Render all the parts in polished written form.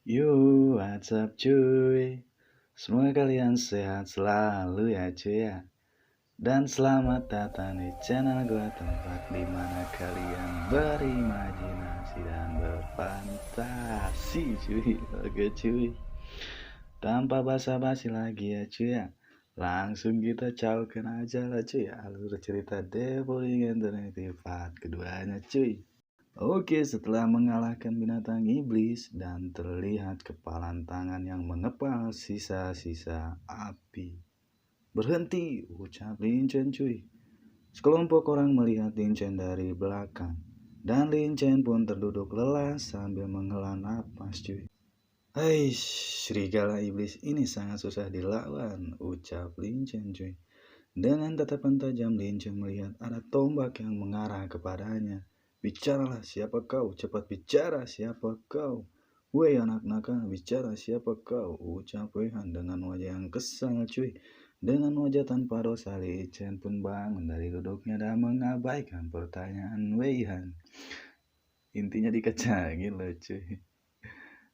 Yo, what's up cuy? Semoga kalian sehat selalu ya cuy ya. Dan selamat datang di channel gua, tempat dimana kalian berimajinasi dan berfantasi cuy. Oke cuy, tanpa basa-basi lagi ya cuy ya, langsung kita caukan aja lah cuy alur cerita Devouring Eternity part keduanya cuy. Oke, setelah mengalahkan binatang iblis dan terlihat kepalan tangan yang mengepal sisa-sisa api. Berhenti, ucap Lin Chen cuy. Sekelompok orang melihat Lin Chen dari belakang. Dan Lin Chen pun terduduk lelah sambil menghela napas cuy. Hei, serigala iblis ini sangat susah dilawan, ucap Lin Chen cuy. Dengan tatapan tajam, Lin Chen melihat ada tombak yang mengarah kepadanya. Bicaralah, siapa kau? Cepat bicara, siapa kau? Woi anak nakal, bicara siapa kau? Ucap Wei Han dengan wajah yang kesal cuy. Dengan wajah tanpa dosa, Lin Chen pun bangun dari duduknya dan mengabaikan pertanyaan Wei Han. Intinya dikacangin loh cuy.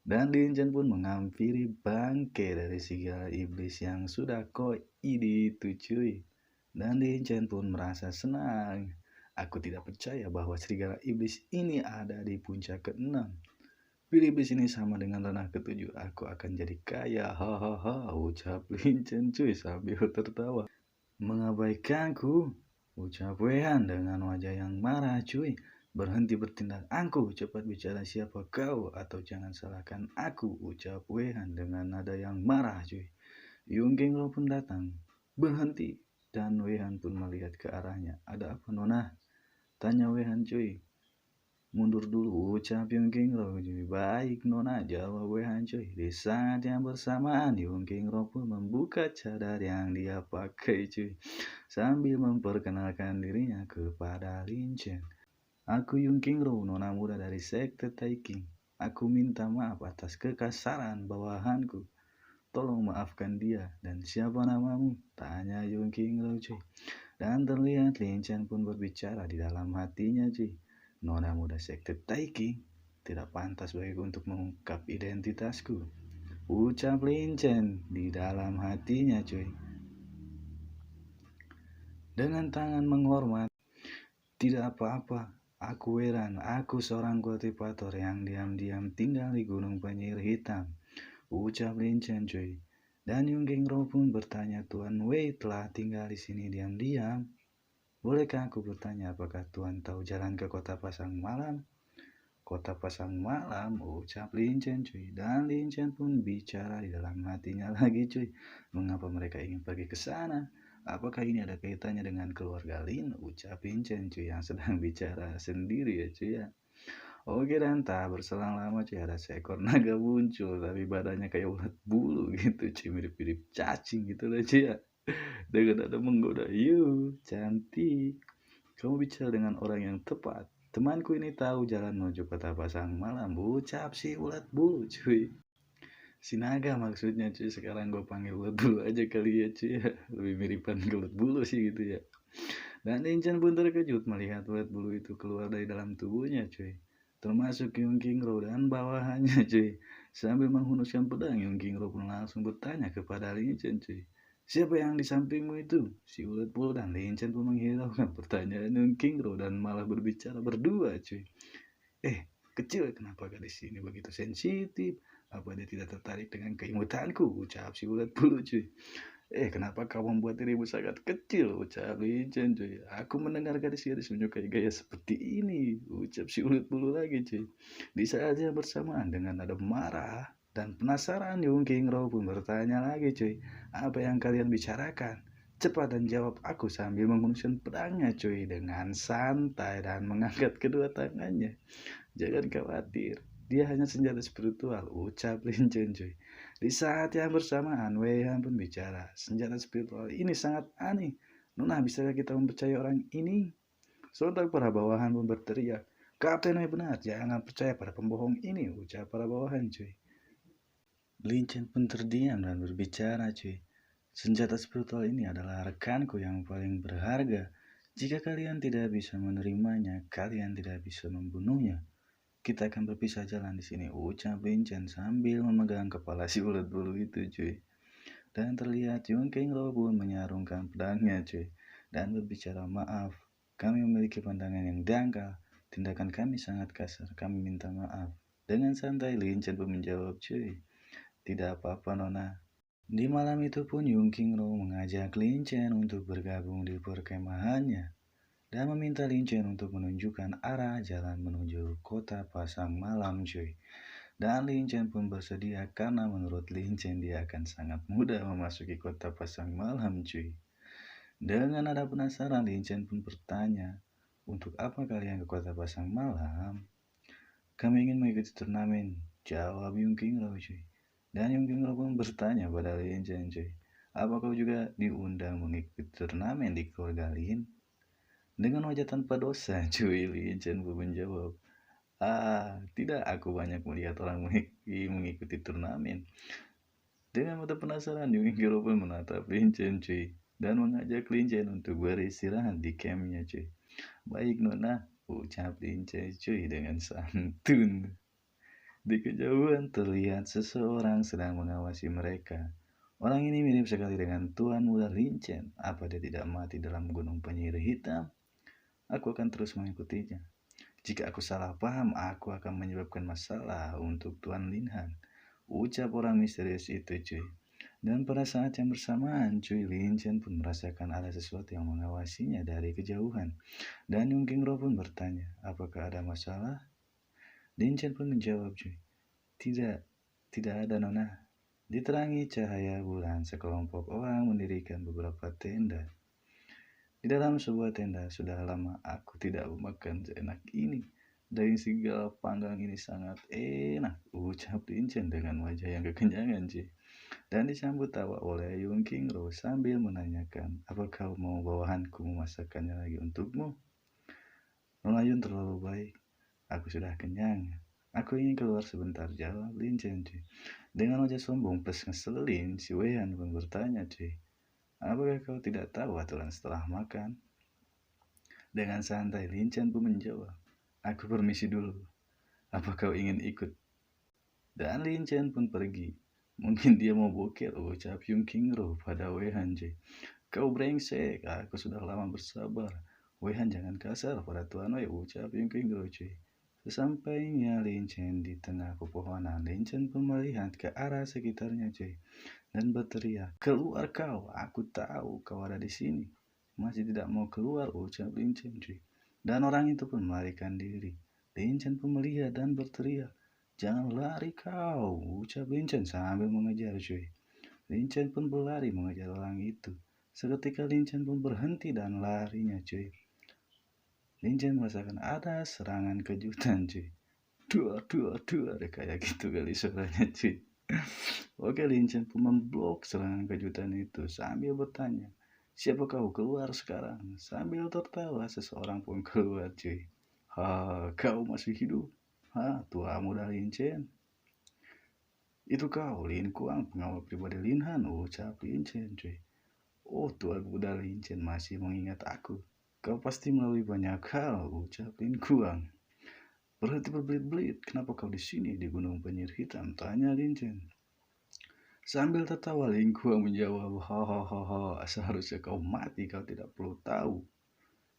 Dan Lin Chen pun menghampiri bangke dari serigala iblis yang sudah koi itu cuy. Dan Lin Chen pun merasa senang. Aku tidak percaya bahwa serigala iblis ini ada di puncak ke-6. Bila iblis ini sama dengan ranah ke-7, aku akan jadi kaya. Hahaha, ucap Lin Chen cuy sambil tertawa. Mengabaikanku, ucap Wehan dengan wajah yang marah cuy. Berhenti bertindak angku, cepat bicara siapa kau atau jangan salahkan aku, ucap Wehan dengan nada yang marah cuy. Yung Genglong pun datang. Berhenti. Dan Wehan pun melihat ke arahnya. Ada apa nona? Tanya Wehan cuy. Mundur dulu, ucap Yung Genglong cuy. Baik nona, jawab Wehan cuy. Di saat yang bersamaan, Yung Genglong pun membuka cadar yang dia pakai cuy. Sambil memperkenalkan dirinya kepada Lin Chen. Aku Yung Genglong, nona muda dari sekte Taiki. Aku minta maaf atas kekasaran bawahanku. Tolong maafkan dia. Dan siapa namamu? Tanya Yung Genglong cuy. Dan terlihat Lin Chen pun berbicara di dalam hatinya cuy. Nona muda sekte Taiki, tidak pantas bagiku untuk mengungkap identitasku, ucap Lin Chen di dalam hatinya cuy. Dengan tangan menghormat, tidak apa-apa. Aku Weran, aku seorang kultivator yang diam-diam tinggal di Gunung Penyihir Hitam, ucap Lin Chen cuy. Dan Yung Genglong pun bertanya, Tuan Wei telah tinggal di sini diam-diam. Bolehkah aku bertanya apakah Tuan tahu jalan ke Kota Pasang Malam? Kota Pasang Malam, ucap Lin Chen cuy. Dan Lin Chen pun bicara di dalam hatinya lagi cuy. Mengapa mereka ingin pergi ke sana? Apakah ini ada kaitannya dengan keluarga Lin? Ucap Lin Chen cuy yang sedang bicara sendiri ya cuy ya. Oke, dan tak berselang lama cuy ada seekor naga muncul, tapi badannya kayak ulat bulu gitu cuy, mirip-mirip cacing gitu lah cuy ya. Dengan nada menggoda, yuk cantik, kamu bicara dengan orang yang tepat. Temanku ini tahu jalan menuju Kota Pasang Malam, ucap si ulat bulu cuy. Si naga maksudnya cuy, sekarang gue panggil ulat bulu aja kali ya cuy ya. Lebih miripan ke ulat bulu sih gitu ya. Dan Lin Chen pun terkejut melihat ulat bulu itu keluar dari dalam tubuhnya cuy. Termasuk Yung Genglong dan bawahannya cuy. Sambil menghunuskan pedang, Yung Genglong pun langsung bertanya kepada Lin Chen cuy. Siapa yang di sampingmu itu? Si ulat bulu dan Lin Chen pun menghiraukan pertanyaan Yung Genglong dan malah berbicara berdua cuy. Kecil, kenapa gadis ini begitu sensitif? Apa dia tidak tertarik dengan keimutanku? Ucap si ulat bulu cuy. Kenapa kau membuat dirimu sangat kecil? Ucap Lin Chen cuy. Aku mendengar gadis-gadis menyukai gaya seperti ini, ucap si ulat bulu lagi cuy. Di saat yang bersamaan dengan nada marah dan penasaran, Yung Genglong pun bertanya lagi cuy. Apa yang kalian bicarakan? Cepat dan jawab aku, sambil menghunuskan pedangnya cuy dengan santai dan mengangkat kedua tangannya. Jangan khawatir, dia hanya senjata spiritual, ucap Lin Chen cuy. Di saat yang bersamaan, Wei Han pun bicara. Senjata spiritual ini sangat aneh. Nona, bisakah kita mempercayai orang ini? Sontak para bawahan pun berteriak. Kapten Wei benar, jangan percaya pada pembohong ini, ucap para bawahan cuy. Lin Chen pun terdiam dan berbicara cuy. Senjata spiritual ini adalah rekanku yang paling berharga. Jika kalian tidak bisa menerimanya, kalian tidak bisa membunuhnya. Kita akan berpisah jalan di sini, ucap Lincen sambil memegang kepala si ulat bulu itu, cuy. Dan terlihat Yongking Lo pun menyarungkan pedangnya, cuy, dan berbicara, maaf, kami memiliki pandangan yang dangkal. Tindakan kami sangat kasar, kami minta maaf. Dengan santai Lincen pun menjawab, cuy, tidak apa-apa Nona. Di malam itu pun Yongking Lo mengajak Lincen untuk bergabung di perkemahannya dan meminta Lincen untuk menunjukkan arah jalan menuju kota pasang malam, cuy. Dan Lincen pun bersedia karena menurut Lincen dia akan sangat mudah memasuki kota pasang malam, cuy. Dengan ada penasaran, Lincen pun bertanya, untuk apa kalian ke kota pasang malam? Kami ingin mengikuti turnamen, jawab Yongking Lo, cuy. Dan Yongking Lo pun bertanya pada Lincen, cuy, apa kau juga diundang mengikuti turnamen di keluarga Lin? Dengan wajah tanpa dosa, cuy, Lincen pun menjawab, tidak, aku banyak melihat orang mengikuti turnamen. Dengan mata penasaran, Yonging pun menatap Lincen, cuy, dan mengajak Lincen untuk beristirahat di campnya, cuy. Baik Nona, ucap Lincen, cuy, dengan santun. Di kejauhan terlihat seseorang sedang mengawasi mereka. Orang ini mirip sekali dengan Tuan Muda Lincen. Apa dia tidak mati dalam gunung penyihir hitam? Aku akan terus mengikutinya. Jika aku salah paham, aku akan menyebabkan masalah untuk Tuan Linhan. Ucap orang misterius itu, cuy. Dan pada saat yang bersamaan, cuy, Lincen pun merasakan ada sesuatu yang mengawasinya dari kejauhan. Dan Yongking Ro pun bertanya, apakah ada masalah? Lincen pun menjawab, cuy, tidak, tidak ada Nona. Diterangi cahaya bulan, sekelompok orang mendirikan beberapa tenda. Di dalam sebuah tenda, sudah lama aku tidak makan seenak ini. Daging segala panggang ini sangat enak, ucap Lincen dengan wajah yang kekenyangan, cuy. Dan disambut tawa oleh Yongking Ro sambil menanyakan, apa kau mau bawahanku memasakkannya lagi untukmu? Nona Yun terlalu baik, aku sudah kenyang. Aku ingin keluar sebentar, jawab Lincen, cuy. Dengan wajah sombong plus ngeselin, si Weihan pun bertanya, cuy, apakah kau tidak tahu aturan setelah makan? Dengan santai, Lincen pun menjawab, aku permisi dulu. Apa kau ingin ikut? Dan Lincen pun pergi. Mungkin dia mau boker, ucap Yongking Ro pada Weihan, cuy. Kau brengsek, aku sudah lama bersabar. Weihan jangan kasar pada Tuan Wei, ucap Yongking Ro, cuy. Sesampainya Lincen di tengah pepohonan, Lincen pun melihat ke arah sekitarnya, cuy, dan berteriak, keluar kau, aku tahu kau ada di sini. Masih tidak mau keluar, ucap Lincen, cuy. Dan orang itu pun melarikan diri. Lincen pun melihat dan berteriak, jangan lari kau, ucap Lincen sambil mengejar, cuy. Lincen pun berlari mengejar orang itu. Seketika Lincen pun berhenti dan larinya, cuy. Lincen merasakan ada serangan kejutan, cuy. Dua, kayak gitu kali suaranya, cuy. Oke, Lincen pun memblok serangan kejutan itu sambil bertanya, siapa kau, keluar sekarang? Sambil tertawa, seseorang pun keluar, cuy. Kau masih hidup? Tua muda Lincen. Itu kau, Lin Kuang, pengawal pribadi Linhan, ucap Lincen, cuy. Oh, tua muda Lincen masih mengingat aku. Kau pasti melalui banyak hal, ucap Lin Kuang. Berhenti berbelit-belit, kenapa kau di sini di Gunung Penyihir Hitam? Tanya Lincen. Sambil tertawa, Lin Kuang menjawab, hahaha, seharusnya kau mati, kau tidak perlu tahu.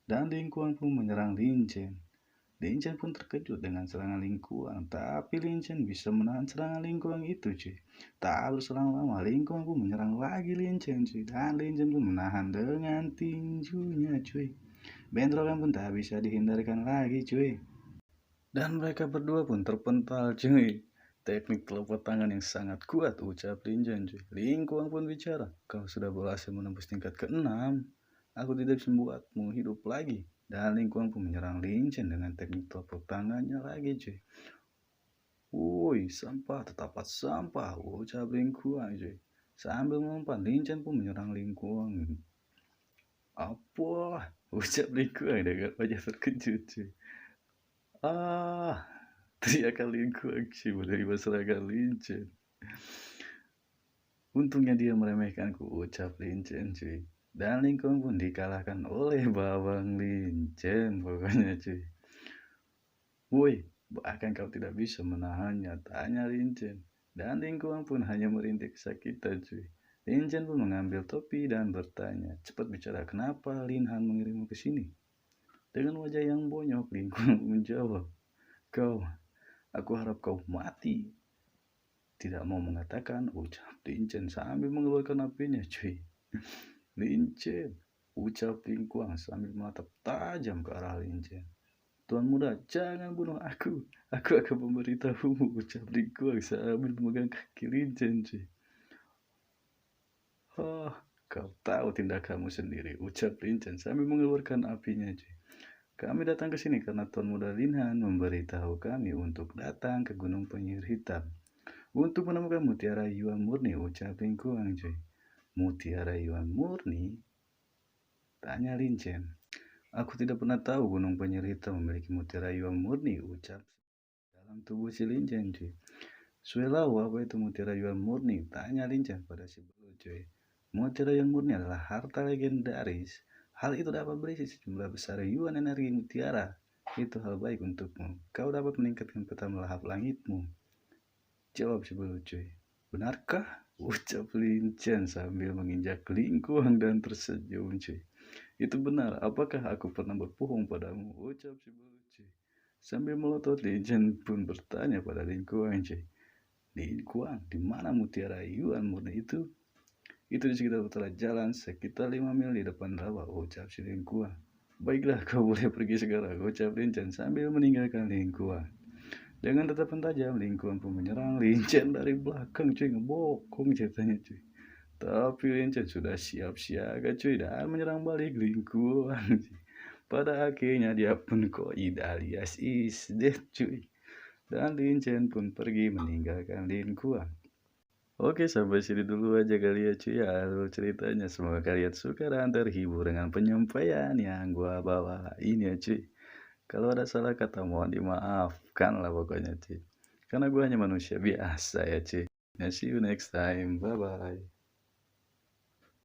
Dan Lin Kuang pun menyerang Lincen. Lincen pun terkejut dengan serangan Lin Kuang, tapi Lincen bisa menahan serangan Lin Kuang itu, cuy. Tak berselang lama, Lin Kuang pun menyerang lagi Lincen, cuy. Dan Lincen pun menahan dengan tinjunya, cuy. Bentrokan pun tak bisa dihindarkan lagi, cuy. Dan mereka berdua pun terpental, cuy. Teknik telapak tangan yang sangat kuat, ucap Lincen, cuy. Lin Kuang pun bicara, kau sudah berhasil menembus tingkat ke-6. Aku tidak bisa membuatmu hidup lagi. Dan Lin Kuang pun menyerang Lincen dengan teknik telapak tangannya lagi, cuy. Woi, sampah, tetapat sampah, ucap Lin Kuang, cuy. Sambil melompat, Lincen pun menyerang Lin Kuang. Apa? Ucap Lin Kuang dengan wajah terkejut, cuy. Teriakan Lin Kuang, cuy, menerima serangan Lincen. Untungnya dia meremehkanku, ucap Lincen, cuy. Dan Lin Kuang pun dikalahkan oleh Babang Lincen, pokoknya, cuy. Woi, Bahkan kau tidak bisa menahannya, tanya Lin Chen. Dan Lingkuang pun hanya merintih kesakitan cuy. Lin Chen pun mengambil topi dan bertanya, cepat bicara, kenapa Lin Han mengirimmu ke sini? Dengan wajah yang bonyok, Lingkuang menjawab, aku harap kau mati. Tidak mau mengatakan, ucap Lin Chen sambil mengeluarkan apinya cuy. Lin Chen, ucap Lingkuang sambil menatap tajam ke arah Lin Chen. Tuan muda, jangan bunuh aku. Aku akan memberitahumu, ucap Lingkuang sambil memegang kaki Lin Chen cuy. Oh, kau tahu tindakanmu sendiri, ucap Lin Chen sambil mengeluarkan apinya cuy. Kami datang ke sini karena Tuan Muda Lin Han memberitahu kami untuk datang ke Gunung Penyihir Hitam untuk menemukan mutiara Yuan murni, ucap Lingkuang cuy. Mutiara Yuan murni? Tanya Lin Chen. Aku tidak pernah tahu Gunung Penyihir Hitam memiliki mutiara Yuan murni, ucap dalam tubuh si Lin Chen cuy. Suelau, apa itu mutiara Yuan murni? Tanya Lin Chen pada si Belu cuy. Mutiara Yuan murni adalah harta legendaris. Hal itu dapat berisi sejumlah besar yuan energi mutiara. Itu hal baik untukmu. Kau dapat meningkatkan peta melahap langitmu. Jawab si Belu cuy. Benarkah? Ucap Lin Chen sambil menginjak Lingkuang dan tersenyum cuy. Itu benar, apakah aku pernah berbohong padamu? Ucap si Belu cuy. Sambil melotot, Lin Chen pun bertanya pada Lingkuang cuy. Lingkuang, di mana mutiara Yuan murni itu? Itu di sekitar utara jalan, sekitar 5 mil di depan rawa, ucap si Lingkuang. Baiklah, kau boleh pergi sekarang, ucap Lin Chen sambil meninggalkan Lingkuang. Dengan tatapan tajam, Lingkuang pun menyerang Lin Chen dari belakang cuy, ngebokong ceritanya cuy. Tapi Lin Chen sudah siap siaga cuy dan menyerang balik Lingkuang. Pada akhirnya dia pun koid alias is dead cuy. Dan Lin Chen pun pergi meninggalkan Lingkuang. Oke, sampai sini dulu aja kali ya cuy ya alur ceritanya. Semoga kalian suka dan terhibur dengan penyampaian yang gua bawa ini ya cuy. Kalau ada salah kata mohon dimaafkan lah pokoknya cuy. Karena gua hanya manusia biasa ya cuy. Ya, see you next time. Bye bye.